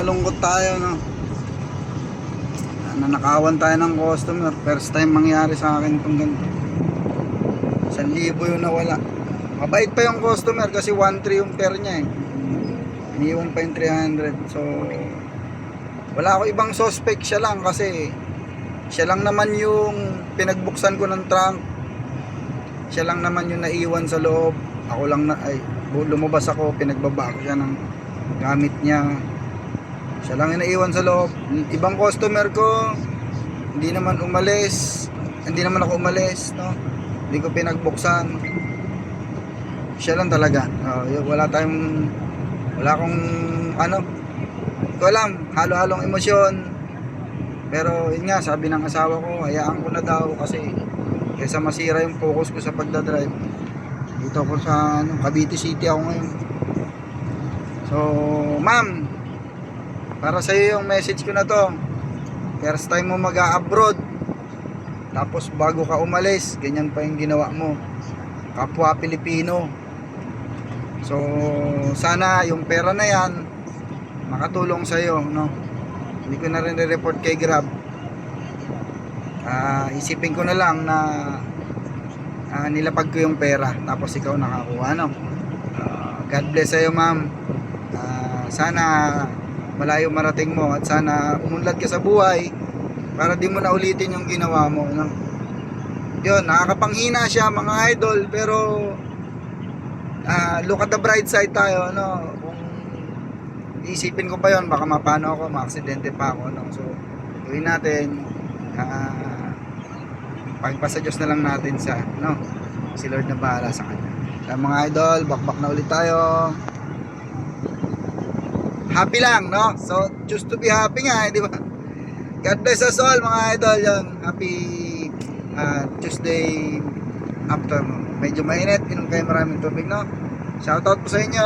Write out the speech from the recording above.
Lungkot tayo, no? Nanakawan tayo ng customer. First time mangyari sa akin itong ganito. 1,000 yung nawala. Mabait pa yung customer kasi 1,300 yung pair niya eh. Iniwan pa yung 300. So wala ako ibang suspect, siya lang kasi siya lang naman yung pinagbuksan ko ng trunk. Siya lang naman yung naiwan sa loob. Ako lang na lumabas ako, pinagbaba ko siya ng gamit niya. Siya lang yung naiwan sa loob. Ibang customer ko hindi naman umalis. Hindi naman ako umalis, no? Hindi ko pinagbuksan. Siya lang talaga. Wala akong ano, hindi ko alam, halo-halong emosyon. Pero yun nga, sabi ng asawa ko, hayaan ko na daw kasi kaysa masira yung focus ko sa pagdadrive. Dito ako sa Cavite City ako ngayon. So ma'am, para sa iyo yung message ko na to. First time mo mag-a-abroad, tapos bago ka umalis, ganyan pa yung ginawa mo. Kapwa Pilipino. So sana yung pera na yan makatulong sa iyo, no? Hindi ko na rin report kay Grab. Isipin ko na lang na nilapag ko yung pera tapos ikaw nakakuha, no? God bless sa iyo, ma'am. Sana malayo marating mo at sana umunlad ka sa buhay para di mo na ulitin yung ginawa mo, no? Yun, nakakapanghina siya mga idol, pero look at the bright side tayo, no? Kung iisipin ko pa yon, baka mapano ako, maaksidente pa ako, no? So gawin natin, pagpasa Diyos na lang natin sa, no? Si Lord na bahala sa kanya. Kaya mga idol, bakbak na ulit tayo. Happy lang, no? So choose to be happy nga, di ba? God bless us all mga idol. Yan, happy Tuesday afternoon. Medyo mainit, inom kayo maraming tubig, no? Shoutout po sa inyo.